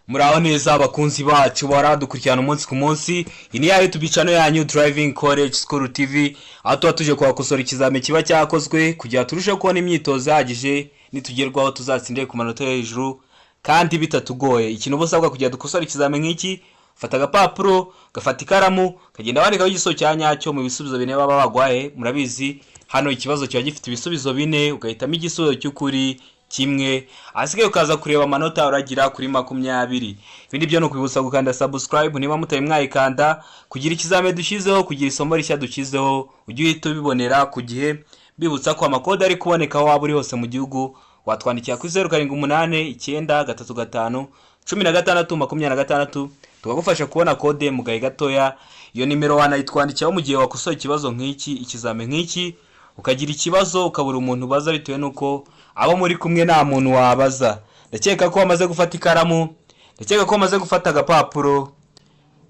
Muraho neza abakunzi bacu baradukurikirana umunsi ku munsi. Iyi ni ya YouTube channel yanyu Driving College School TV, aho tuba tuje kubakosora ikizame kiba cyakozwe kugira turusheho kubona imyitozo ihagije nitugerwaho tuzatsindire ku manota hejuru kandi bitatugoye. Ikintu busabwa kugira dukosora ikizame nk'iki: fata agapapuro, gafata ikaramu, kagenda wandikaho igisozo cya nyacyo mu bisubizo bine baba bagwaye. Murabizi hano ikibazo kiba gifite ibisubizo bine, ugahitamo igisubizo cy'ukuri kimwe, asigaye ukaza kureba amanota uragira kuri 20. Ibindi byo no kwibutsa gukanda subscribe niba mutaye mwayikanda, kugira ikizame dushizeho, kugira isomo rishya dushizeho ujye uhita ubibonera ku gihe. Bibutsa ko amakode ari kuboneka aho waba uri hose mu gihugu, watwandikira kuri 0789351626 tugagufasha kubona kode mu gahe gatoya. Iyo nimero wanayitwandikiraho mu gihe wakosoye ikibazo nk'iki, ikizame nk'iki, ukagira ikibazo ukabura umuntu ubaza bitewe nuko abo muri kumwe nta muntu wabaza. Ndakeka ko wamaze gufata ikaramu, ndakeka ko wamaze gufata agapapuro.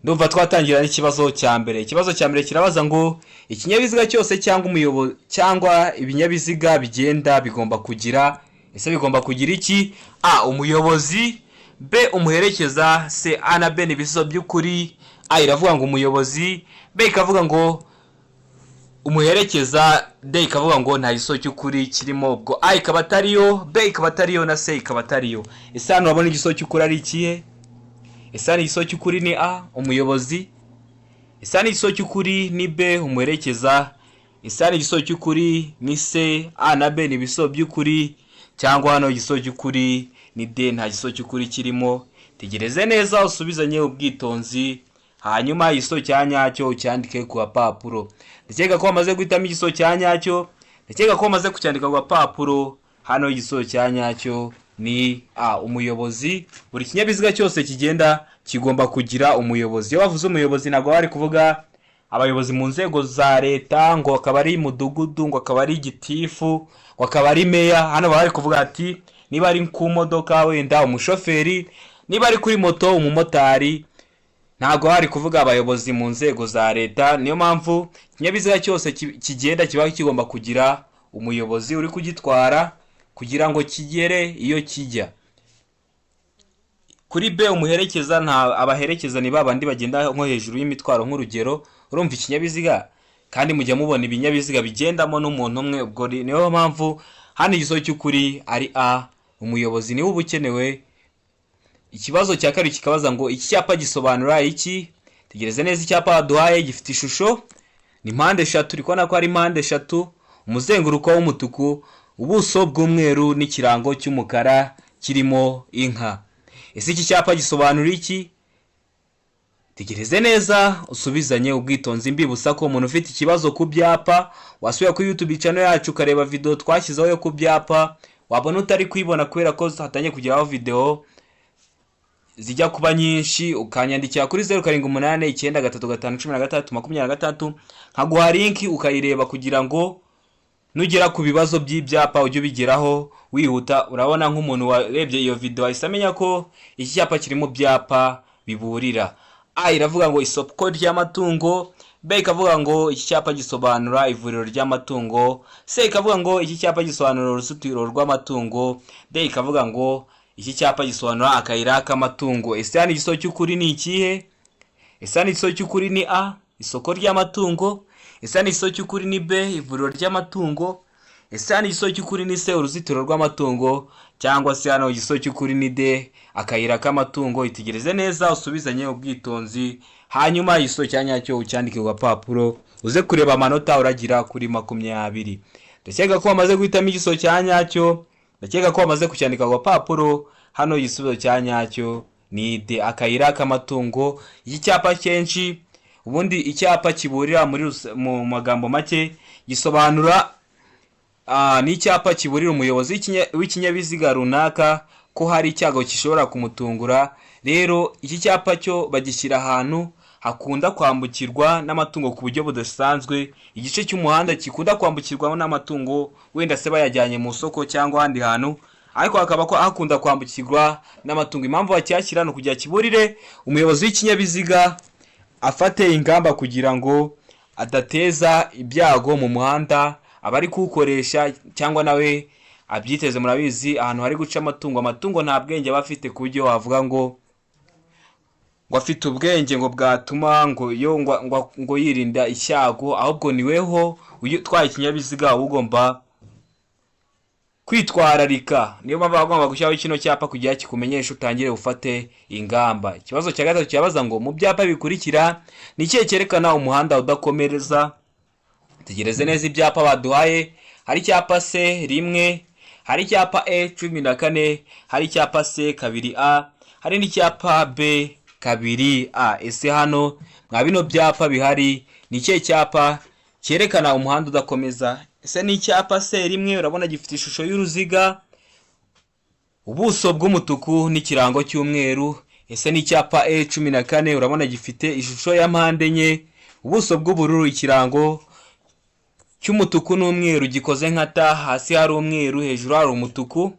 Ndumva twatangira n'ikibazo cya mbere. Ikibazo cya mbere kirabaza ngo ikinyabiziga cyose cyangwa umuyobozi cyangwa ibinyabiziga bigenda bigomba kugira, ese bigomba kugira iki? A, umuyobozi; B, umuherekeza; C, A na B ni ibisubizo by'ukuri. A iravuga ngo umuyobozi, B ikavuga ngo umuherekeza, D ikavuga ngo nta gisozo cy'ukuri kirimo. Ubwo A ikaba atariyo, B ikaba atariyo na C ikaba atariyo. Ese hano urabona igisozo cy'ukuri ari ikihe? Ese hano igisozo cy'ukuri ni A, umuyobozi. Ese hano igisozo cy'ukuri ni B, umuherekeza. Ese hano igisozo cy'ukuri ni C, A na B ni ibisubizo by'ukuri, cyangwa hano igisozo cy'ukuri ni D, nta gisozo cy'ukuri kirimo. Tegereze neza usubizanye ubwitonzi, hanyuma igisozo cya nyacyo ucyandike ku gapapuro. Ndakeka ko wamaze guhitamo igisozo cya nyacyo, ndakeka ko wamaze kucyandika ku gapapuro. Hano igisozo cya nyacyo ni A, umuyobozi. Buri kinyabiziga cyose kigenda kigomba kugira umuyobozi. Iyo bavuze umuyobozi ntabwo bari kuvuga abayobozi mu nzego za leta, ngo akaba ari mudugudu, ngo akaba ari gitifu, ngo akaba ari meya. Hano bari kuvuga ati niba ari ku modoka wenda umushoferi, niba ari kuri moto umumotari. Ntabwo hari kuvuga abayobozi mu nzego za leta. Niyo mpamvu ikinyabiziga cyose kigenda kiba kigomba kugira umuyobozi uri kugitwara kugira ngo kigere iyo kijya. Kuri B, umuherekeza, nta abaherekeza ni babandi bagenda nko hejuru y'imitwaro nk'urugero. Urumva ikinyabiziga kandi mujya mubona ibinyabiziga bigendamo n'umuntu umwe. Ubwo niyo mpamvu hano igisozo cy'ukuri ari A, umuyobozi niwe ubukenewe. Ikibazo cya kabiri kikabaza ngo iki cyapa gisobanura iki? Tegereze neza icyapa baduhaye, gifite ishusho ni mpande eshatu. Turi kubona ko ari mpande eshatu, umuzenguruko w'umutuku, ubuso bw'umweru n'ikirango cy'umukara kirimo inka. Ese iki cyapa gisobanura iki? Tegereze neza usubizanye ubwitonzi. Mbibutsa ko umuntu ufite ikibazo ku byapa wasubira kuri YouTube channel yacu ukareba video twashyizeho yo ku byapa. Wabona utari kwibona kubera ko hatangiye kugeraho video zijya kuba nyinshi, ukanyandikira kuri 0789351323 nkaguha link ukayireba kugira ngo nugera ku bibazo by'ibyapa ujye ubigeraho wihuta. Urabona nk'umuntu warebye iyo video ahise amenya ko iki cyapa kiri mu byapa biburira. A iravuga ngo isoko ry'amatungo, B ikavuga ngo iki cyapa gisobanura ivuriro ry'amatungo, C ikavuga ngo iki cyapa gisobanura uruzitiro rw'amatungo, D ikavuga ngo iki cyapa gisobanura akayira k'amatungo. Ese hano igisozo cy'ukuri ni ikihe? Ese hano igisozo cy'ukuri ni A, isoko ry'amatungo. Ese hano igisozo cy'ukuri ni B, ivuriro ry'amatungo. Ese hano igisozo cy'ukuri ni C, uruzitiro rw'amatungo, cyangwa se hano igisozo cy'ukuri ni D, akayira k'amatungo. Itegereze neza usubizanye ubwitonzi, hanyuma igisozo cya nyacyo ucyandike ku gapapuro uze kureba amanota uragira kuri 20. Ndakeka ko wamaze guhitamo igisozo cya nyacyo, ndakeka ko wamaze kucyandika ku gapapuro. Hano igisubizo cya nyacyo ni D, akayira k'amatungo. Iki cyapa kenshi ubundi icyapa kiburira mu magambo make gisobanura ni icyapa kiburira umuyobozi w'ikinyabiziga runaka ko hari icyago gishobora kumutungura. Rero iki cyapa cyo bagishyira ahantu hakunda kwambukirwa n'amatungo ku buryo budasanzwe, igice cy'umuhanda kikunda kwambukirwa n'amatungo, wenda se bayajyanye mu soko cyangwa ahandi hantu, ariko hakaba ko hakunda kwambukirwa n'amatungo. Impamvu bacyashyira no kugira kiburire umuyobozi w'ikinyabiziga afate ingamba kugira ngo adateza ibyago mu muhanda abari kuwukoresha, cyangwa nawe abyiteze. Murabizi ahantu hari guca amatungo nta bwenge bafite ku buryo wavuga ngo ngo afite ubwenge ngo bwatuma ngo yirinda icyago, ahubwo niweho utwaye ikinyabiziga uba ugomba kwitwararika. Niyo mpamvu bagomba gushyiraho kino cyapa kugira kikumenyeshe utangire ufate ingamba. Ikibazo cya gatatu cyabaza ngo mu byapa bikurikira ni ikihe cyerekana umuhanda udakomereza? Tegereze neza ibyapa baduhaye. Hari icyapa C1, hari icyapa E14, hari icyapa C2A, hari n'icyapa B2A. Ese hano mwa bino byapa bihari ni ikihe cyapa cyerekana umuhanda udakomeza? Ese ni icyapa C1, urabona gifite ishusho y'uruziga, ubuso bw'umutuku n'ikirango cy'umweru. Ese ni icyapa E14, urabona gifite ishusho ya mpande enye, ubuso bw'ubururu, ikirango cy'umutuku n'umweru gikoze nka ta, hasi hari umweru, hejuru hari umutuku.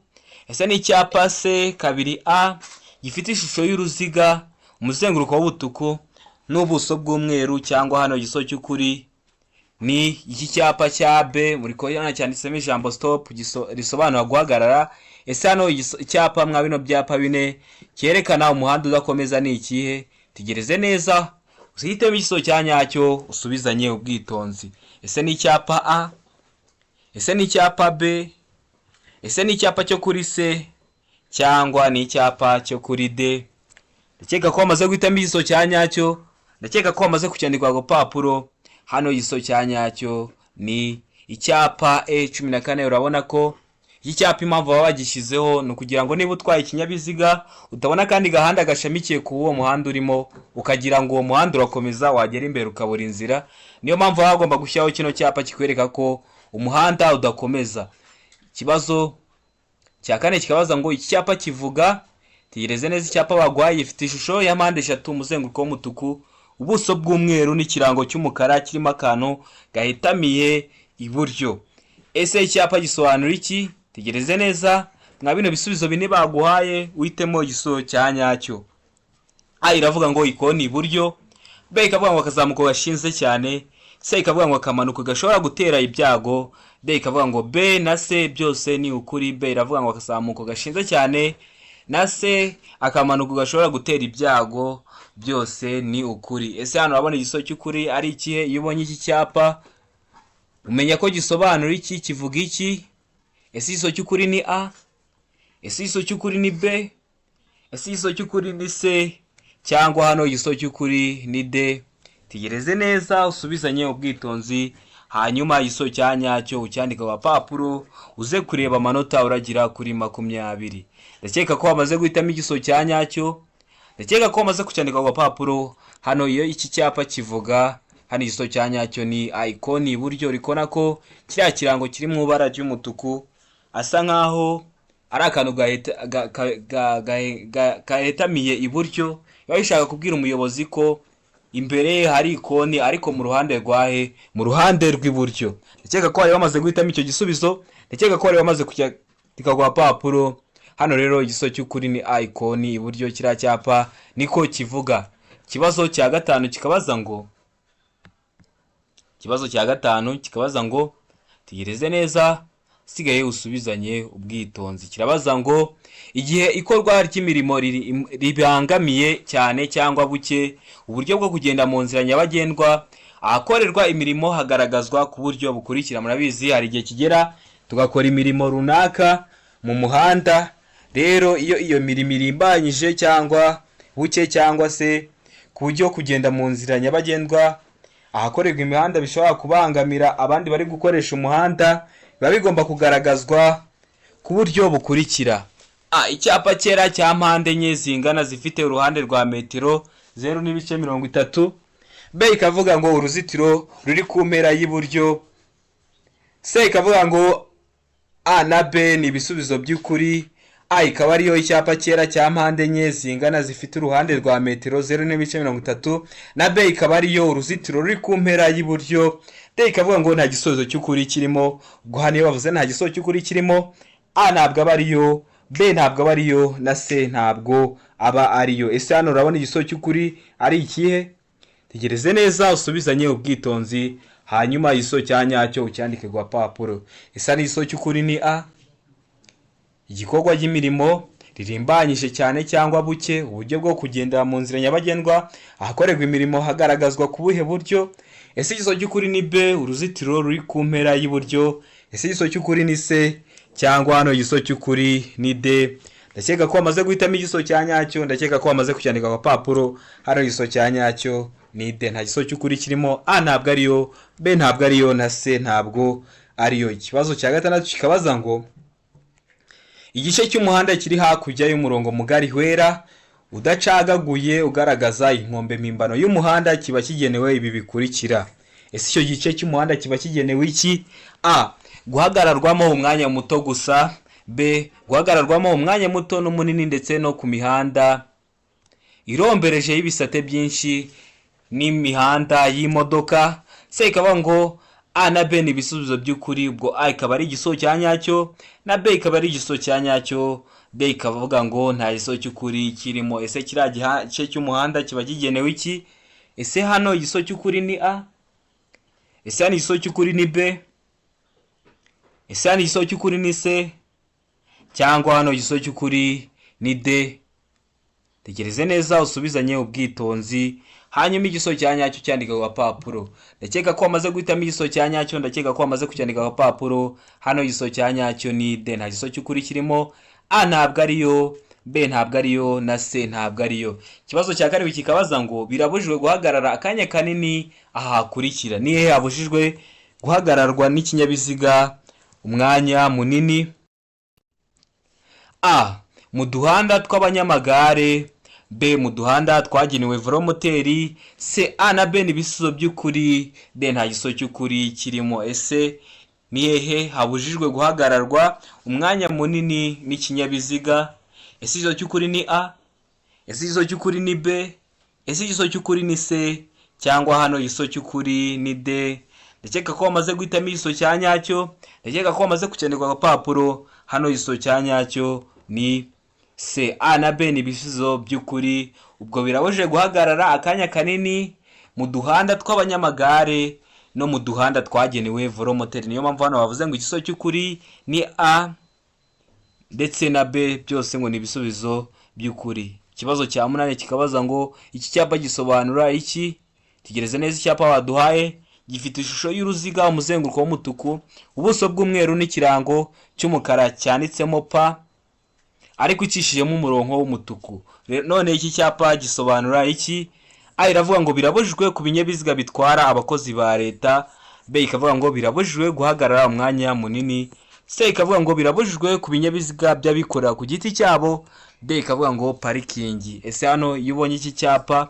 Ese ni icyapa C2A, gifite ishusho y'uruziga, umuzenguruko w'ubutuku n'ubuso bw'umweru, cyangwa hano igiso cy'ukuri ni iki cyapa cya B, muri kubona cyanditsemo ijambo stop risobanura guhagarara. Ese hano icyapa mwa bino byapa bine cyerekana umuhanda udakomeza ni ikihe? Tegereze neza uhitemo igiso cya nyacyo usubizanye ubwitonzi. Ese ni icyapa A? Ese ni icyapa B? Ese ni icyapa cyo kuri C cyangwa ni icyapa cyo kuri D? Ndakeka ko wamaze guhitamo igiso cya nyacyo, ndakeka ko wamaze kucyandika ku papuro. Hano igiso cya nyacyo ni icyapa E14. urabona ko iki cyapa impamvu baba bagishyizeho ni ukugira ngo niba utwaye ikinyabiziga utabona kandi gahanda gashamikiye ku uwo muhanda urimo ukagira ngo uwo muhanda urakomeza, wagera imbere ukabura inzira. Niyo mpamvu baba bagomba gushyiraho kino cyapa kikwereka ko umuhanda udakomeza. Ikibazo cya kane kikabaza ngo iki cyapa kivuga. Tegereze neza icyapa bagwaye gifite ishusho ya mpande eshatu, umuzenguruko w'umutuku, ubuso bw'umweru n'ikirango cy'umukara kirimo akantu gahitamiye iburyo. Ese icyapa gisobanura iki? Tegereze neza mwa bino bisubizo bine baguhaye uhitemo igiso cya nyacyo. A iravuga ngo ikoni iburyo, B ikavuga ngo akazamuko gashinze cyane, C ikavuga ngo akamanuko gashobora gutera ibyago, D ikavuga ngo B na C byose ni ukuri. B iravuga ngo akazamuko gashinze cyane, na C akamanuko gashobora gutera ibyago, byose ni ukuri. Ese hano urabona igiso cy'ukuri ari ikihe? Iyo ubonye iki cyapa umenya ko gisobanura iki, kivuga iki? Ese igiso cy'ukuri ni A? Ese igiso cy'ukuri ni B? Ese igiso cy'ukuri ni C? Cyangwa hano igiso cy'ukuri ni D? Tegereze neza usubizanye ubwitonzi, hanyuma igiso cya nyacyo ucyandika ku papuro, uze kureba amanota uragira kuri 20. Ndakeka ko wamaze guhitamo igiso cya nyacyo, ndakeka ko wamaze kucyandika ku papuro. Hano iyo iki cyapa kivuga, hano igiso cya nyacyo ni ikoni iburyo. Rikona ko kiriya kirango kiri mu ibara ry'umutuku asa nkaho ari akantu gahetamiye iburyo, biba bishaka kubwira umuyobozi ko imbere hari ikoni ariko mu ruhande rwahe, mu ruhande rw'iburyo. Ndakeka ko wari wamaze guhitamo icyo gisubizo, ndakeka ko wari wamaze kucyandika ku papuro. Hano rero igiso cy'ukuri ni ikoni iburyo, kiriya cyapa niko kivuga. Ikibazo cya gatanu kikabaza ngo tegereze neza sigaye usubizanye ubwitonzi. Kirabaza ngo igihe ikorwa ry'imirimo ribangamiye cyane cyangwa buke uburyo bwo kugenda mu nzira nyabagendwa, ahakorerwa imirimo hagaragazwa ku buryo bukurikira. Murabizi hari igihe kigera tugakora imirimo runaka mu muhanda, rero iyo mirimo irimbanyije cyangwa buke cyangwa se ku buryo kugenda mu nzira nyabagendwa ahakorerwa imihanda bishobora kubangamira abandi bari gukoresha umuhanda, biba bigomba kugaragazwa ku buryo bukurikira. Icyapa cyera cya mpande enye zingana zifite uruhande rwa metero 0.30. B ikavuga ngo uruzitiro ruri ku mpera y'iburyo. C ikavuga ngo A na B ni ibisubizo by'ukuri. A ikaba ariyo icyapa cyera cya mpande enye zingana zifite uruhande rwa metero 0.30, na B ikaba ariyo uruzitiro ruri ku mpera y'iburyo. D ikavuga ngo nta gisubizo cy'ukuri kirimo. Ubwo hano iyo bavuze nta gisubizo cy'ukuri kirimo, A ntabwo aba ariyo, B ntabwo aba ariyo, na C ntabwo aba ariyo. Ese hano urabona igisubizo cy'ukuri ari ikihe? Tegereze neza usubizanye ubwitonzi, hanyuma igisubizo cya nyacyo ucyandike ku papuro. Ese ni igisubizo cy'ukuri ni A. Igikorwa ry'imirimo ririmbanyije cyane cyangwa buke, uburyo bwo kugendera mu nzira nyabagendwa, ahakorerwa imirimo hagaragazwa ku buhe buryo. Ese igiso cy'ukuri ni B, uruzitiro ruri ku mpera y'iburyo. Ese igiso cy'ukuri ni C, cyangwa hano igiso cy'ukuri ni D. Ndakeka ko wamaze guhitamo igiso cya nyacyo, ndakeka ko wamaze kucyandika ku papuro. Hano igiso cya nyacyo ni D, nta giso cy'ukuri kirimo. A ntabwo ariyo, B ntabwo ariyo, na C ntabwo ariyo. Ikibazo cya gatandatu kikabaza ngo igice cy'umuhanda kiri hakurya y'umurongo mugari wera udacagaguye ugaragaza inkombe mpimbano y'umuhanda kiba kigenewe ibi bikurikira. Ese icyo gice cy'umuhanda kiba kigenewe iki? A, guhagararwamo umwanya muto gusa. B, guhagararwamo umwanya muto n'umunini ndetse no ku mihanda irombereje y'ibisate byinshi n'imihanda y'imodoka. C ikaba ngo A na B ni ibisubizo by'ukuri, ubwo A ikaba ari igiso cya nyacyo na B ikaba ari igiso cya nyacyo. D ikavuga ngo nta giso cy'ukuri kirimo. Ese kiriya gice cy'umuhanda kiba kigenewe iki? Ese hano igiso cy'ukuri ni A? Ese hano igiso cy'ukuri ni B? Ese hano igiso cy'ukuri ni C? Cyangwa hano igiso cy'ukuri ni D? Tekereze neza usubizanye ubwitonzi, hanyuma igiso cya nyacyo cyandika ku gapapuro. Ndakeka ko wamaze guhitamo igiso cya nyacyo, ndakeka ko wamaze kucyandika ku gapapuro. Hano igiso cya nyacyo ni D, nta giso cy'ukuri kirimo. A ntabwo ariyo, B ntabwo ariyo, na C ntabwo ariyo. Ikibazo cya karindwi kikabaza ngo birabujijwe guhagarara akanya kanini aha hakurikira. Ni hehe habujijwe guhagararwa n'ikinyabiziga umwanya munini? A, mu duhanda tw'abanyamagare. B, mu duhanda twagenewe velomoteri. C, A na B ni ibisubizo by'ukuri. D nta giso cy'ukuri kirimo. Ese ni hehe habujijwe guhagararwa umwanya munini n'ikinyabiziga? Ese igiso cy'ukuri ni A? Ese igiso cy'ukuri ni B? Ese igiso cy'ukuri ni C? Cyangwa hano igiso cy'ukuri ni D? Ndakeka ko wamaze guhitamo igiso cya nyacyo, ndakeka ko wamaze kucyandika ku gapapuro. Hano igiso cya nyacyo ni C. A na B ni ibisubizo by'ukuri, ubwo birabujije guhagarara akanya kanini mu duhanda tw'abanyamagare no mu duhanda twagenewe velomoteri. Niyo mpamvu hano bavuze ngo igiso cy'ukuri ni A ndetse na B, byose ngo ni ibisubizo by'ukuri. Ikibazo cya munani kikabaza ngo iki cyapa gisobanura iki? Tegereze neza icyapa baduhaye. Gifite ishusho y'uruziga, umuzenguruko w'umutuku, ubuso bw'umweru n'ikirango cy'umukara cyanditsemo P ariko icishijemo umurongo w'umutuku. None iki cyapa gisobanura iki? A iravuga ngo birabujijwe ku binyabiziga bitwara abakozi ba leta. B ikavuga ngo birabujijwe guhagarara umwanya munini. C ikavuga ngo birabujijwe ku binyabiziga by'abikorera ku giti cyabo. D ikavuga ngo parikingi. Ese hano iyo ubonye iki cyapa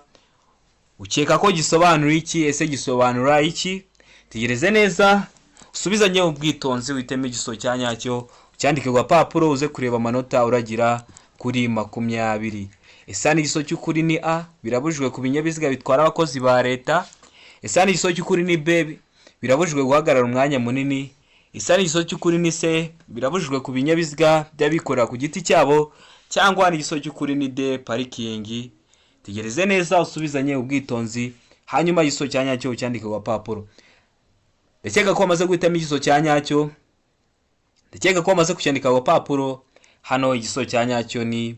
ukeka ko gisobanura iki? Ese gisobanura iki? Tegereze neza usubizanye ubwitonzi, witeme igiso cya nyacyo, cyandike ku gapapuro, uze kureba amanota uragira kuri 20. Ese hano igiso cy'ukuri ni A, birabujijwe ku binyabiziga bitwara abakozi ba leta. Ese hano igiso cy'ukuri ni B, birabujijwe guhagarara umwanya munini. Ese hano igiso cy'ukuri ni C, birabujijwe ku binyabiziga by'abikorera ku giti cyabo. Cyangwa hano igiso cy'ukuri ni D, parikingi. Tegereze neza usubizanye ubwitonzi, hanyuma igiso cya nyacyo cyandike ku gapapuro. Ndakeka ko wamaze guhitamo igiso cya nyacyo, ndakeka ko wamaze kucyandika ku gapapuro. Hano igiso cya nyacyo ni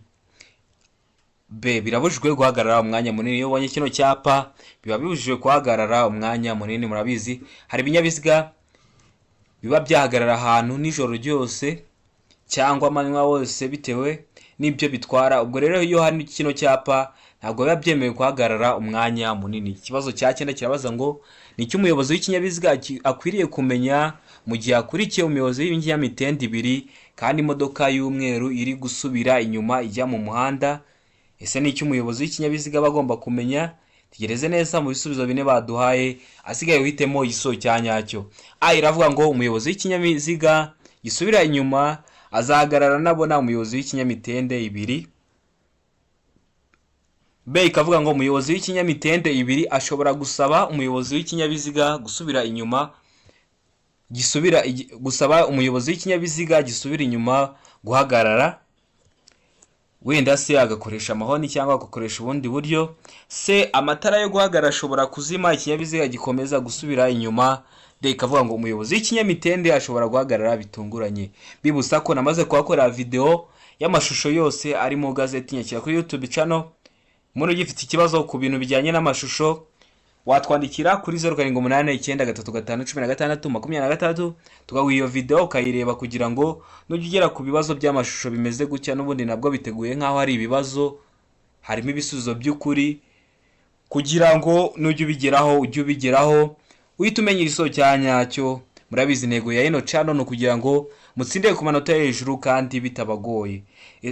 B, birabujijwe guhagarara umwanya munini. Iyo ubonye kino cyapa biba bibujijwe guhagarara umwanya munini. Murabizi hari ibinyabiziga biba byahagarara ahantu nijoro ryose cyangwa amanywa wose bitewe n'ibyo bitwara. Ubwo rero iyo hari kino cyapa ntabwo biba byemewe guhagarara umwanya munini. Ikibazo cya 9 kirabaza ngo ni icyo umuyobozi w'ikinyabiziga akwiriye kumenya mu gihe akurikiye umuyobozi w'ibinyamitende 2 kandi imodoka y'umweru iri gusubira inyuma ijya mu muhanda. Ese ni icyo umuyobozi w'ikinyabiziga bagomba kumenya? Tegereze neza mu bisubizo bine baduhaye, asigaye uhitemo igiso cya nyacyo. A iravuga ngo umuyobozi w'ikinyabiziga gisubira inyuma azahagarara nabona umuyobozi w'ikinyamitende 2. B ikavuga ngo umuyobozi w'ikinyamitende 2 ashobora gusaba umuyobozi w'ikinyabiziga gusubira inyuma, gusaba umuyobozi w'ikinyabiziga gisubira inyuma guhagarara, wenda se agakoresha amahoni cyangwa agakoresha ubundi buryo. C amatara yo guhagarara ashobora kuzima ikinyabiziga gikomeza gusubira inyuma. D ikavuga ngo umuyobozi w'ikinyamitende ashobora guhagarara bitunguranye. Bibusa ko namaze kuhakorera video y'amashusho yose ari mu gazeti nyakira kuri YouTube channel. Umuntu ugifite ikibazo ku bintu bijyanye n'amashusho watwandikira kuri 0789351626 tugaha iyo video ukayireba kugira ngo nujye ugera ku bibazo by'amashusho bimeze gutya n'ubundi nabwo biteguye nkaho ari ibibazo harimo ibisubizo by'ukuri kugira ngo nujye ubigeraho uhita umenya igisozo cya nyacyo. Murabizi intego ya ino channel no kugira ngo mutsinde ku manota hejuru kandi bitabagoye.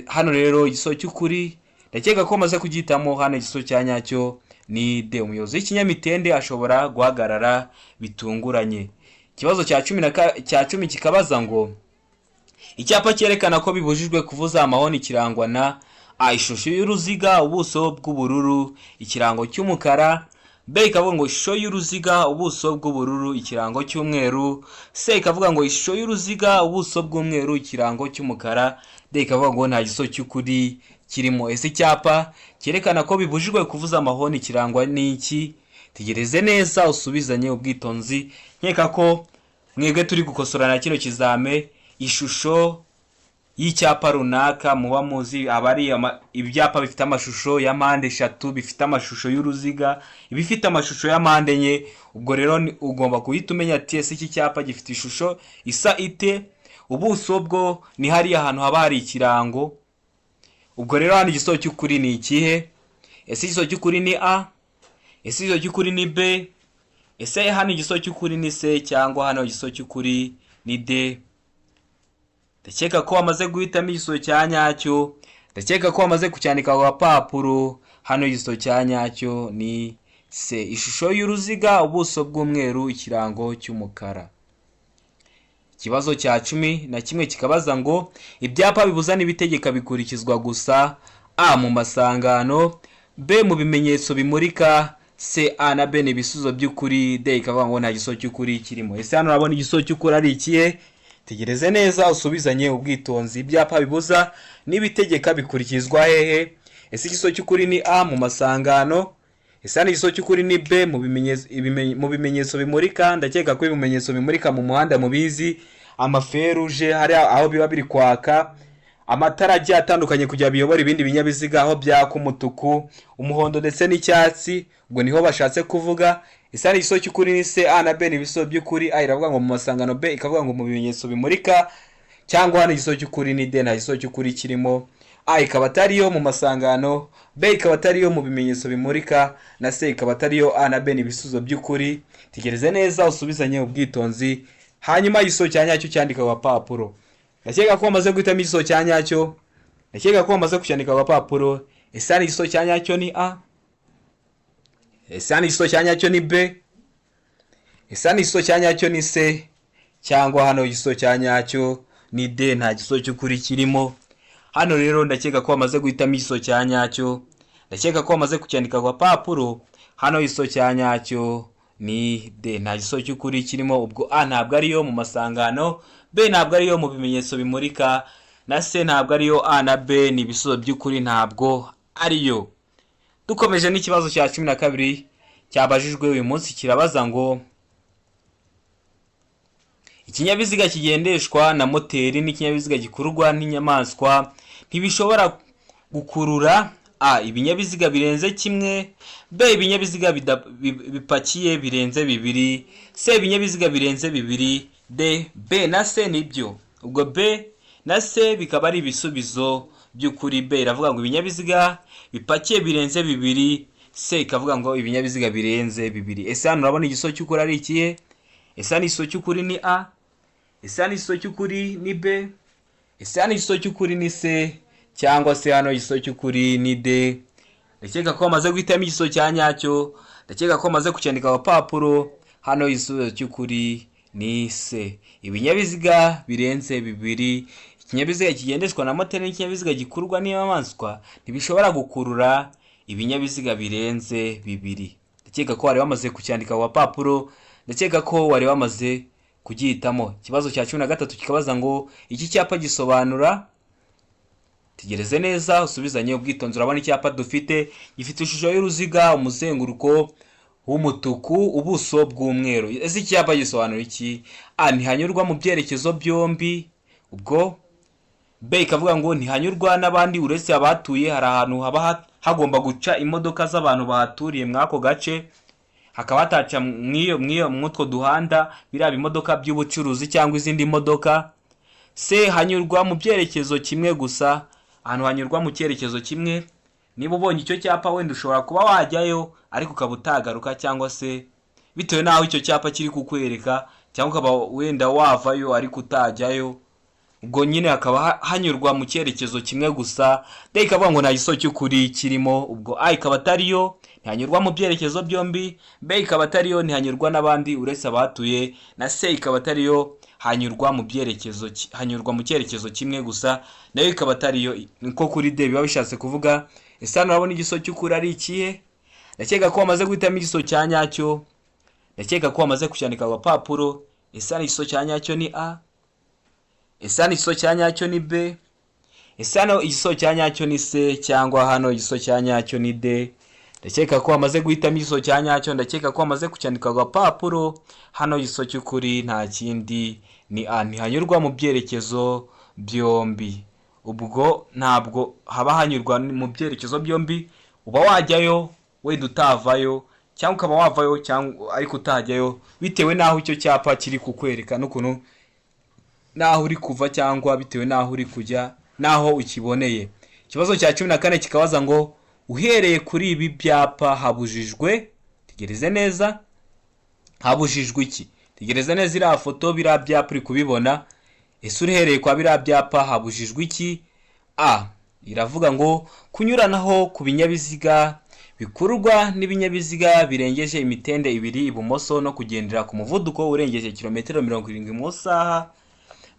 Hano rero igisozo cy'ukuri ndakeka ko maze kugitamo. Hano igisozo cya nyacyo ni D. Umuyobozi w'ikinyamitende ashobora guhagarara bitunguranye. Ikibazo cya 10 kikabaza ngo icyapa cyerekana ko bibujijwe kuvuza amahoni kirangwa na A. Ishusho y'uruziga, ubuso bw'ubururu, ikirango cy'umukara. B. Ikavuga ngo ishusho y'uruziga, ubuso bw'ubururu, ikirango cy'umweru. C. Ikavuga ngo ishusho y'uruziga, ubuso bw'umweru, ikirango cy'umukara. D. Ikavuga ngo nta gisozo cy'ukuri kirimo. Ese icyapa cyerekana ko bibujijwe kuvuza amahoni kirangwa n'iki? Tegereze neza usubizanye ubwitonzi. Nkeka ko mwebwe turi gukosorana kino kizame ishusho y'icyapa runaka muba muzi abari ibyapa bifite amashusho ya mpande 3, bifite amashusho y'uruziga, ibifite amashusho ya mpande 4. Ubwo rero ugomba kuhita umenya ati ese iki cyapa gifite ishusho isa ite, ubuso bwo ni hari ahantu haba hari ikirango. Ubwo rero hano igisozo cy'ukuri ni ikihe? Ese igisozo cy'ukuri ni A? Ese igisozo cy'ukuri ni B? Ese hano igisozo cy'ukuri ni C cyangwa hano igisozo cy'ukuri ni D? Ndakeka ko wamaze guhitamo igisozo cya nyacyo. Ndakeka ko wamaze kucyandika ku gapapuro. Hano igisozo cya nyacyo ni C. Ishusho y'uruziga, ubuso bw'umweru, ikirango cy'umukara. Ikibazo cya 11 kikabaza ngo ibyapa bibuza n'ibitegeka bikurikizwa gusa A. Mu masangano, B. Mu bimenyetso bimurika, C. A na B ni ibisubizo by'ukuri. D. Ikavuga ngo nta gisozo cy'ukuri kirimo. Ese hano urabona igisozo cy'ukuri ari ikihe? Tegereze neza usubizanye ubwitonzi. Ibyapa bibuza n'ibitegeka bikurikizwa hehe? Ese igisozo cy'ukuri ni A. Mu masangano. Ese hano igisozo cy'ukuri ni B. Mu bimenyetso bimurika. Ndakeka ko ibimenyetso bimurika mu muhanda mubizi, amaferuje hari aho biba biri kwaka, amatara agiye atandukanye kugira biyobora ibindi binyabiziga aho byaka umutuku, umuhondo ndetse n'icyatsi. Ubwo niho bashatse kuvuga. Ese hano igisozo cy'ukuri ni C. A na B ni ibisozo by'ukuri. A iravuga ngo mu masangano, B ikavuga ngo mu bimenyetso bimurika, cyangwa hano igisozo cy'ukuri ni D, nta gisozo cy'ukuri kirimo. A ikaba atari yo mu masangano, B ikaba atari yo mu bimenyetso bimurika, na C ikaba atari yo. A na B ni ibisubizo by'ukuri. Tegereze neza usubizanye ubwitonzi. Hanyuma igisozo cya nyacyo cyandika ku gapapuro. Ndakeka ko wamaze guhitamo igisozo cya nyacyo. Ndakeka ko wamaze kucyandika ku gapapuro. Ese hano igisozo cya nyacyo ni A? Ese hano igisozo cya nyacyo ni B? Ese hano igisozo cya nyacyo ni C? Cyangwa hano igisozo cya nyacyo ni D, nta gisozo cy'ukuri kirimo. Hano rero ndakeka ko wamaze guhitamo igisozo cya nyacyo. Ndakeka ko wamaze kucyandika ku gapapuro. Hano igisozo cya nyacyo ni D, nta gisozo cy'ukuri kirimo. Ubwo A ntabwo ari yo mu masangano, B ntabwo ari yo mu bimenyetso bimurika, na C ntabwo ari yo. A na B ni ibisubizo by'ukuri, ntabwo ari yo. Dukomeje n'ikibazo cya 12 cyabajijwe uyu munsi. Kirabaza ngo ikinyabiziga kigendeshwa na moteri n'ikinyabiziga gikururwa n'inyamaswa ntibishobora gukurura A. Ibinyabiziga birenze kimwe, B. Ibinyabiziga bipakiye birenze 2, C. Ibinyabiziga birenze 2, D. B na C nibyo. Ubwo B na C bikaba ari ibisubizo by'ukuri. B iravuga ngo ibinyabiziga bipakiye birenze 2, C ikavuga ngo ibinyabiziga birenze 2. Ese hano urabona igisozo cy'ukuri ari ikihe? Ese hano igisozo cy'ukuri ni A? Ese hano igisozo cy'ukuri ni B? Ese hano igisozo cy'ukuri ni C? Cyangwa se hano igisozo cy'ukuri ni D? Ndakeka ko wamaze guhitamo igisozo cya nyacyo. Ndakeka ko wamaze kucyandika ku gapapuro. Hano igisozo cy'ukuri ni C. Ibinyabiziga birenze 2, ikinyabiziga kigendeshwa na moteri n'ikinyabiziga gikururwa n'inyamaswa ntibishobora gukurura ibinyabiziga birenze 2. Ndakeka ko wari wamaze kucyandika ku gapapuro. Ndakeka ko wari wamaze kugihitamo. Ikibazo cya 13 kikabaza ngo iki cyapa gisobanura. Tegereze neza usubizanye ubwitonzi. Urabona icyapa dufite gifite ishusho y'uruziga, umuzenguruko w'umutuku, ubuso bw'umweru. Ese icyapa gisobanura iki? A. Ntihanyurwa mu byerekezo byombi. Ubwo B ikavuga ngo ntihanyurwa n'abandi uretse abatuye. Hari ahantu haba hagomba guca imodoka z'abantu bahaturiye mwako gace, hakaba hataca mw'utwo duhanda biriya imodoka by'ubucuruzi cyangwa izindi modoka. C hanyurwa mu byerekezo kimwe gusa. Ahantu hanyurwa mu cyerekezo kimwe, niba ubonye icyo cyapa wenda ushobora kuba wajyayo ariko ukaba utagaruka, cyangwa se bitewe n'aho icyo cyapa kiri kukwereka, cyangwa ukaba wenda wavayo ariko utajyayo. Ubwo nyine hakaba hanyurwa mu cyerekezo kimwe gusa. D ikavuga ngo nta gisozi cy'ukuri kirimo. Ubwo A ikaba atariyo, ntihanyurwa mu byerekezo byombi. B ikaba atariyo, ntihanyurwa n'abandi uretse abatuye. Na C ikaba atariyo, hanyurwa mu cyerekezo kimwe gusa, nayo ikaba atariyo. Niko kuri D biba bishatse kuvuga. Ese hano urabona igisozi cy'ukuri ari ikihe? Ndakeka ko wamaze guhitamo igisozi cya nyacyo. Ndakeka ko wamaze kucyandika ku gapapuro. Ese hano igisozi cya nyacyo ni A? Ese hano igisozi cya nyacyo ni B? Ese hano igisozi cya nyacyo ni C? Cyangwa hano igisozi cya nyacyo ni D? Ndakeka ko wamaze guhitamo igisozi cya nyacyo. Ndakeka ko wamaze kucyandika ku gapapuro. Hano igisozi cy'ukuri nta kindi ni A, ntihanyurwa mu byerekezo byombi. Ubwo ntabwo haba hanyurwa mu byerekezo byombi, uba wajyayo wenda utavayo, cyangwa ukaba wavayo cyangwa ariko utajyayo, bitewe n'aho icyo cyapa kiri kukwereka n'ukuntu n'aho uri kuva, cyangwa bitewe n'aho uri kujya n'aho ukiboneye. Ikibazo cya 14 kikabaza ngo uhereye kuri ibi byapa habujijwe, tegereze neza, habujijwe iki? Tegereze neza iriya foto, biriya byapa uri kubibona. Ese uhereye kwa biriya byapa habujijwe iki? A iravuga ngo kunyuranaho ku binyabiziga bikururwa n'ibinyabiziga birengeje imitende 2 ibumoso no kugendera ku muvuduko urengeje kilometero 70 mu saha.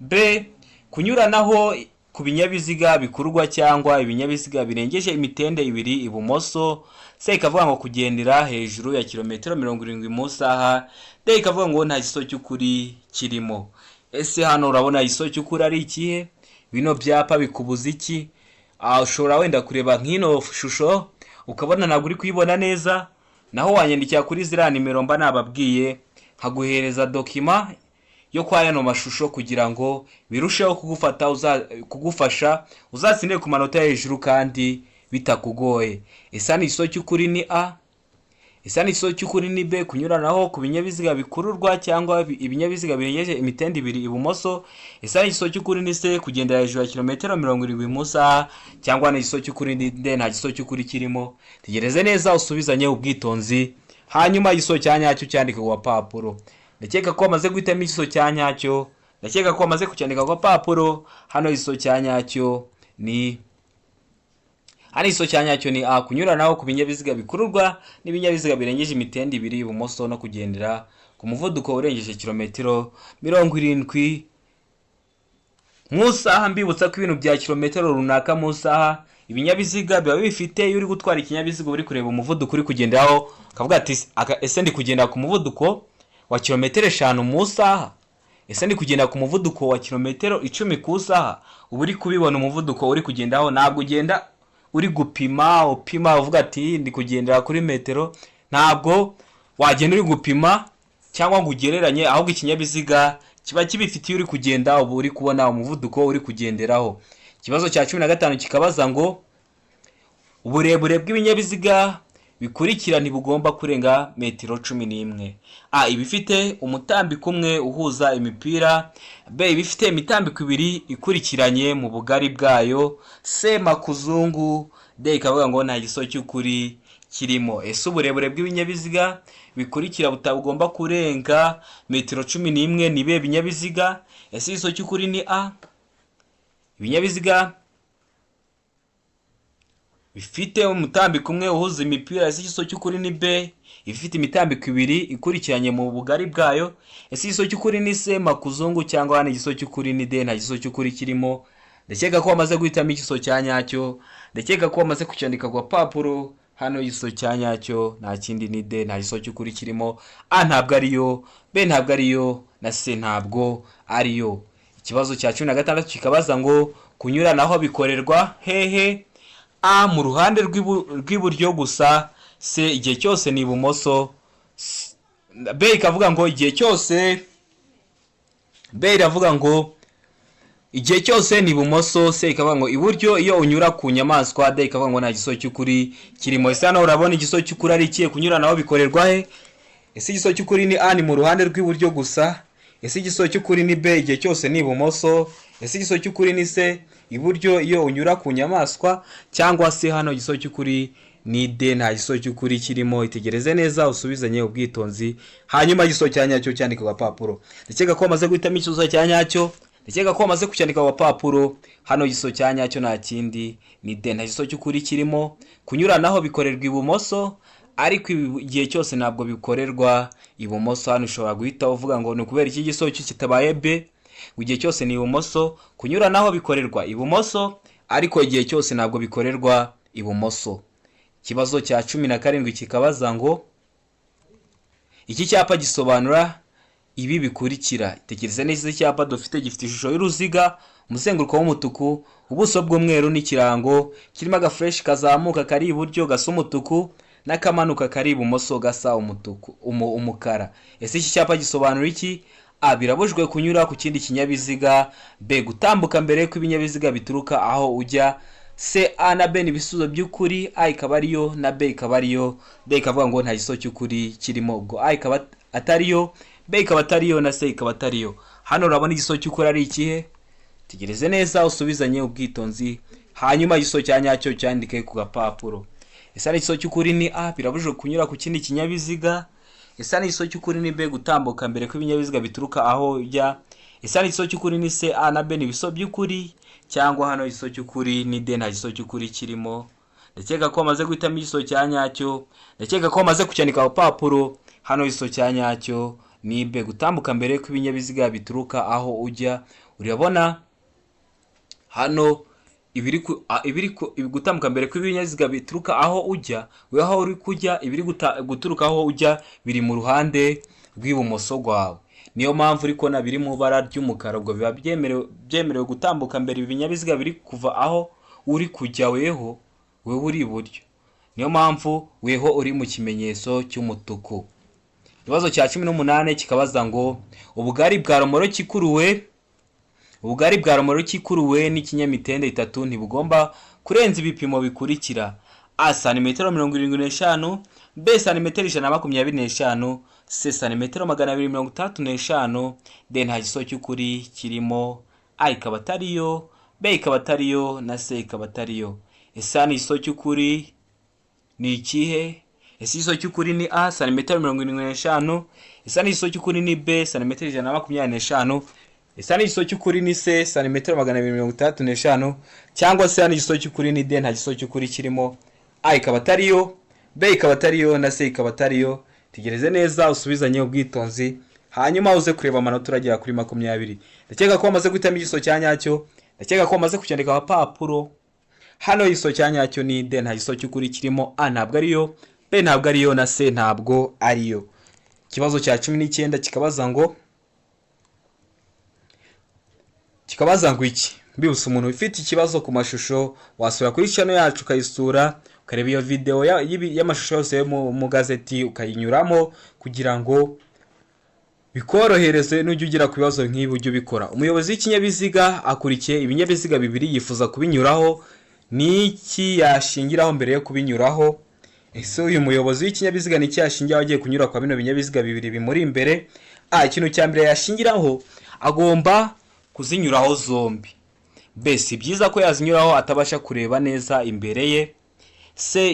B kunyuranaho ku binyabiziga bikururwa cyangwa ibinyabiziga birengeje imitende 2 ibumoso. C ikavuga ngo kugendera hejuru ya kilometero 70 mu saha. D ikavuga ngo nta gisozi cy'ukuri kirimo. Ese hano urabona igisozi cy'ukuri ari ikihe? Bino byapa bikubuza iki? Ushobora wenda kureba nk'ino shusho ukabona ntabwo uri kuyibona neza, naho wanyandikira kuri ziriya nimero mba nababwiye, nkaguhereza dokima yo kwa yano mashusho kugira ngo birusheho kugufasha uzatsindire ku manota hejuru kandi bitakugoye. Ese hano igisozi cy'ukuri ni A? Ese hano igisozi cy'ukuri ni B? Kunyuranaho ku binyabiziga bikururwa cyangwa ibinyabiziga birengeje imitende 2 ibumoso. Ese hano igisozi cy'ukuri ni C? Kugendera hejuru ya kilometero 70 mu saha. Cyangwa hano igisozi cy'ukuri ni D? Nta gisozi cy'ukuri kirimo. Tegereze neza usubizanye ubwitonzi, hanyuma igisozi cya nyacyo cyandika ku gapapuro. Ndakeka ko wamaze guhitamo igisozi cya nyacyo. Ndakeka ko wamaze kucyandika ku gapapuro. Hano igisozi cya nyacyo ni A, kunyuranaho ku binyabiziga bikururwa n'ibinyabiziga birengeje imitende 2 ibumoso no kugendera ku muvuduko urengeje kilometero 70 mu saha. Mbibutsa ko ibintu bya kilometero runaka mu saha ibinyabiziga biba bifite. Iyo uri gutwara ikinyabiziga uri kureba umuvuduko uri kugenderaho, kavuga ati ese ndi kugenda ku muvuduko wa kilometero 5 mu saha? Ese ndi kugenda ku muvuduko wa kilometero 10 ku saha? Ubu uri kubibona umuvuduko uri kugendaho, ntabwo ugenda uri gupima uvuga ati ndi kugendera kuri metero. Ntabwo wagenda uri gupima cyangwa ngo ugereranye, ahubwo ikinyabiziga kiba kibifitiye uri kugenda, ubu uri kubona umuvuduko uri kugenderaho. Ikibazo cya 15 kikabaza ngo uburebure bw'ibinyabiziga bikurikira ntibugomba kurenga metero 11. A ibifite umutambiko umwe uhuza imipira. B ibifite imitambiko 2 ikurikiranye mu bugari bwayo. C makuzungu. D ikavuga ngo nta gisozi cy'ukuri kirimo. Ese uburebure bw'ibinyabiziga bikurikira butagomba kurenga metero 11 ni be binyabiziga? Ese igisozi cy'ukuri ni A. Ibinyabiziga bifite umutambiko umwe uhuza imipira. Ese igisozi cy'ukuri ni B. Ifite imitambiko 2 ikurikiranye mu bugari bwayo. Ese igisozi cy'ukuri ni C makuzungu, cyangwa hano igisozi cy'ukuri ni D? Nta gisozi cy'ukuri kirimo. Ndakeka ko wamaze guhitamo igisozi cya nyacyo. Ndakeka ko wamaze kucyandika ku gapapuro. Hano igisozi cya nyacyo nta kindi ni D, nta gisozi cy'ukuri kirimo. A ntabwo ariyo, B ntabwo ariyo, na C ntabwo ariyo. Ikibazo cya 16 kikabaza ngo kunyuranaho bikorerwa hehe? A mu ruhande rw'iburyo gusa. C igihe cyose ni ibumoso. B ikavuga ngo igihe cyose. B iravuga ngo igihe cyose ni ibumoso, se ikavuga ngo iburyo iyo unyura ku nyamaswa, de ikavuga ngo nta gisozi cy'ukuri kirimo. Ese hano urabona igisozi cy'ukuri ari ikihe? Kunyura naho bikorerwa he? Ese igisozi cy'ukuri ni A, ni mu ruhande rw'iburyo gusa? Ese igisozi cy'ukuri ni B, igihe cyose ni ibumoso? Ese igisozi cy'ukuri ni C, iburyo iyo unyura ku nyamaswa? Cyangwa se hano igisozi cy'ukuri ni D, nta gisozi cy'ukuri kirimo? Itegereze neza usubizanye ubwitonzi, hanyuma igisozi cya nyacyo cyandika ku gapapuro. Ndakeka ko wamaze guhitamo igisozi cya nyacyo, ndakeka ko wamaze kucyandika ku gapapuro. Hano igisozi cya nyacyo nta kindi ni D, nta gisozi cy'ukuri kirimo. Kunyuranaho bikorerwa ibumoso, ariko igihe cyose ntabwo bikorerwa ibumoso. Hano ushobora guhita uvuga ngo ni ukubera iki gisozi kitabaye B, igihe cyose ni ibumoso. Kunyuranaho bikorerwa ibumoso, ariko igihe cyose ntabwo bikorerwa ibumoso. Ikibazo cya 17 kikabaza ngo iki cyapa gisobanura ibi bikurikira. Tekereza neza icyapa dufite, gifite ishusho y'uruziga, umuzenguruko w'umutuku, ubuso bw'umweru n'ikirango kirimo agafresh kazamuka kari iburyo gasa umutuku, n'akamanuka kari ibumoso gasa umutuku umukara. Ese iki cyapa gisobanura iki? A, birabujwe kunyura ku kindi kinyabiziga. B, gutambuka mbere ko ibinyabiziga bituruka aho ujya. C, A na B ni ibisubizo by'ukuri, A ikaba ariyo na B ikaba ariyo. D ikavuga ngo nta gisozi cy'ukuri kirimo, ubwo A ikaba atariyo, B ikaba atariyo na C ikaba atariyo. Hano urabona igisozi cy'ukuri ari ikihe? Tegereze neza usubizanye ubwitonzi, hanyuma igisozi cya nyacyo cyandike ku gapapuro. Ese ari igisozi cy'ukuri ni A, birabujwe kunyura ku kindi kinyabiziga? Ese ari igisozi cy'ukuri ni B, gutambuka mbere ko ibinyabiziga bituruka aho ujya? Ese ari igisozi cy'ukuri ni C, A na B ni ibisozi by'ukuri? Cyangwa hano igisozi cy'ukuri ni D, nta gisozi cy'ukuri kirimo? Ndakeka ko wamaze guhitamo igisozi cya nyacyo, ndakeka ko wamaze kucyandika ku gapapuro. Hano igisozi cya nyacyo ni B, gutambuka mbere ko ibinyabiziga bituruka aho ujya. Urabona hano ibiri gutambuka mbere ko ibinyabiziga bituruka aho ujya, we aho uri kujya, ibiri guturuka aho ujya biri mu ruhande rw'ibumoso rwawe. Niyo mpamvu uri kubona biri mu bara ry'umukara, ubwo biba byemerewe gutambuka mbere ibinyabiziga biri kuva aho uri kujya, weho uri iburyo. Niyo mpamvu weho uri mu kimenyetso cy'umutuku. Ikibazo cya 18 kikabaza ngo ubugari bwa romoro kikuruwe n'ikinyamitende 3 ntibugomba kurenza ibipimo bikurikira: A, santimetero 75, B, santimetero 125, C, santimetero 235, D, nta gisozi cy'ukuri kirimo. A ikaba atariyo, B ikaba atariyo na C ikaba atariyo. Ese hano igisozi cy'ukuri ni ikihe? Ese igisozi cy'ukuri ni A, santimetero 75. Ese hano igisozi cy'ukuri ni B, santimetero 125. Ese hano igisozi cy'ukuri ni C, santimetero 235. Cyangwa se hano igisozi cy'ukuri ni D, nta gisozi cy'ukuri kirimo. A ikaba atariyo, B ikaba atariyo na C ikaba atariyo. Tegereze neza usubizanye ubwitonzi, hanyuma uze kureba amanota uragera kuri 20. Ndakeka ko wamaze guhitamo igisozi cya nyacyo, ndakeka ko wamaze kucyandika ku gapapuro. Hano igisozi cya nyacyo ni D, nta gisozi cy'ukuri kirimo. A ntabwo ariyo, B ntabwo ariyo na C ntabwo ariyo. Ikibazo cya 19 kikabaza ngo iki? Mbibutsa umuntu ufite ikibazo ku mashusho wasura kuri channel yacu ukayisura, ukareba iyo video y'amashusho yose mu gazeti ukayinyuramo, kugira ngo bikorohereze n'ujya ugira ku bibazo nk'ibi ujye ubikora. Umuyobozi w'ikinyabiziga akurikiye ibinyabiziga bibiri, yifuza kubinyuraho. Niki yashingiraho mbere yo kubinyuraho? Ese uyu muyobozi w'ikinyabiziga niki yashingiraho agiye kunyura kwa bino binyabiziga bibiri bimuri imbere? A, ikintu cya mbere yashingiraho, agomba kuzinyuraho zombi. B, si byiza ko yazinyuraho atabasha kureba neza imbere ye. C,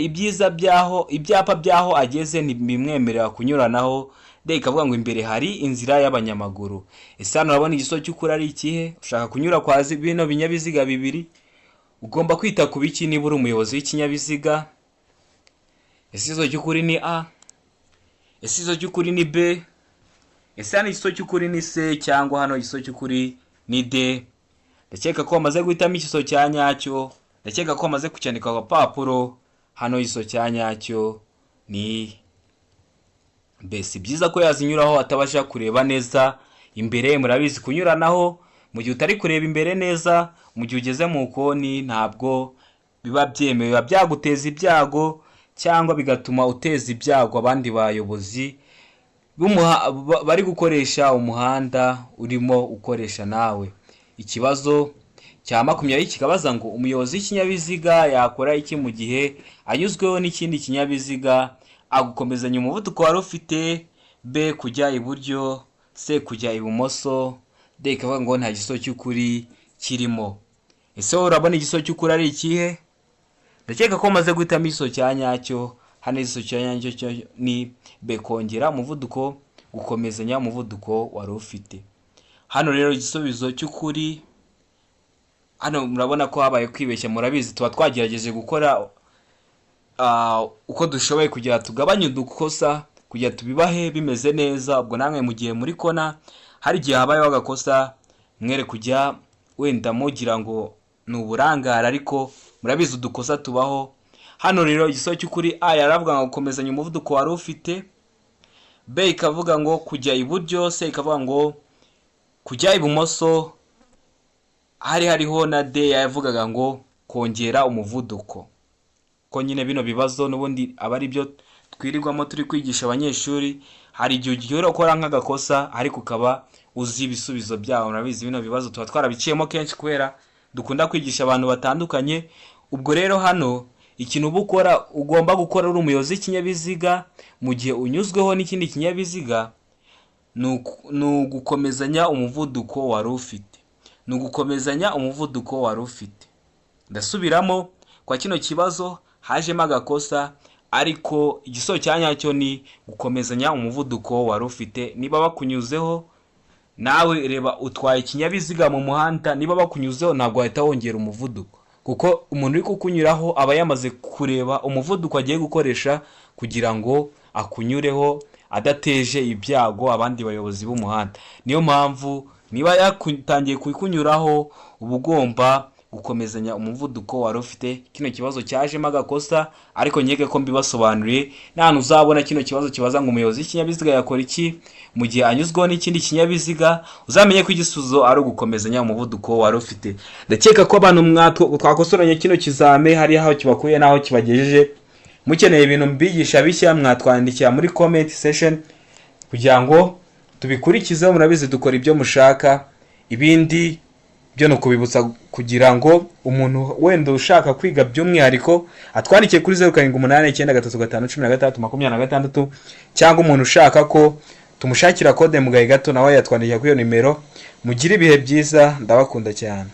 ibyapa byaho ageze ntibimwemerera kunyuranaho. D, ikavuga ngo imbere hari inzira y'abanyamaguru. Ese hano urabona igisozi cy'ukuri ari ikihe? Ushaka kunyura kwa bino binyabiziga bibiri, ugomba kwita ku biki niba uri umuyobozi w'ikinyabiziga? Ese igisozi cy'ukuri ni A? Ese igisozi cy'ukuri ni B? Ese hano igisozi cy'ukuri ni C? Cyangwa hano igisozi cy'ukuri ni D? Ndakeka ko wamaze guhitamo igisozi cya nyacyo, ndakeka ko wamaze kucyandika ku gapapuro. Hano igisozi cya nyacyo ni B. Si byiza ko yazinyuraho atabasha kureba neza imbere. Murabizi kunyuranaho mu gihe utari kureba imbere neza, mu gihe ugeze mu koni, ntabwo biba byemewe, biba byaguteza ibyago cyangwa bigatuma uteza ibyago abandi bayobozi bari gukoresha umuhanda urimo ukoresha nawe. Ikibazo cya 20 kikabaza ngo umuyobozi w'ikinyabiziga yakora iki mu gihe anyuzweho n'ikindi kinyabiziga agukomezanya umuvuduko wari ufite, B kujya iburyo, C kujya ibumoso, D ikavuga ngo nta gisozo cy'ukuri kirimo. Ese urabona igisozo cy'ukuri ari ikihe? Ndakeka ko maze guhitamo igisozo cya nyacyo. Hano igisozo cya nyacyo ni B, kongera umuvuduko, gukomezanya umuvuduko wari ufite. Hano rero igisubizo cy'ukuri, hano murabona ko habaye kwibeshya. Murabizi tuba twagerageje gukora uko dushoboye kugira tugabanye udukosa, kugira tubibahe bimeze neza. Ubwo namwe mu gihe muri kona hari igihe habayeho agakosa, mwere kujya wenda mugira ngo ni uburangare, ariko murabizi udukosa tubaho. Hano rero igisozo cy'ukuri, A yaravuga ngo gukomezanya umuvuduko wari ufite, B ikavuga ngo kujya iburyo, C ikavuga ngo kujya ibumoso, hariho na D yavugaga ngo kongera umuvuduko. Ko nyine bino bibazo n'ubundi aba ari byo twirirwamo turi kwigisha abanyeshuri. Hari igihe ugiye ukora nk'agakosa ariko ukaba uzi ibisubizo byawo. Murabizi bino bibazo tuba twarabiciyemo kenshi kubera dukunda kwigisha abantu batandukanye. Ubwo rero hano ikintu ugomba gukora uri umuyobozi w'ikinyabiziga mu gihe unyuzweho n'ikindi kinyabiziga ni ugukomezanya umuvuduko wari ufite. Ni ugukomezanya umuvuduko wari ufite. Ndasubiramo, kwa kino kibazo hajemo agakosa, ariko igisozo cya nyacyo ni gukomezanya umuvuduko wari ufite. Niba bakunyuzeho, nawe reba utwaye ikinyabiziga mu muhanda, niba bakunyuzeho ntabwo wahita wongera umuvuduko, kuko umuntu uri kukunyuraho aba yamaze kureba umuvuduko agiye gukoresha kugira ngo akunyureho adateje ibyago abandi bayobozi b'umuhanda. Niyo mpamvu niba yatangiye kukunyuraho uba ugomba gukomezanya umuvuduko wari ufite. Kino kibazo cyajemo agakosa, ariko nkeke ko mbibasobanuriye. Nta uzabona kino kibazo kibaza ngo umuyobozi w'ikinyabiziga yakora iki mu gihe anyuzweho n'ikindi kinyabiziga, uzamenye ko igisubizo ari ugukomezanya umuvuduko wari ufite. Ndakeka ko abantu twakosoranye kino kizame hari aho kibakuye n'aho kibagejeje. Mukeneye ibintu mbigisha bishya, mwatwandikira muri comment section kugira ngo tubikurikizeho. Murabizi dukora ibyo mushaka, ibindi byo no kubibutsa kugira ngo umuntu wenda ushaka kwiga by'umwihariko atwandikiye kuri 0789935326, cyangwa umuntu ushaka ko tumushakira kode mu gahe gato nawe yatwandikiye kuri iyo nimero. Mugire ibihe byiza, ndabakunda cyane.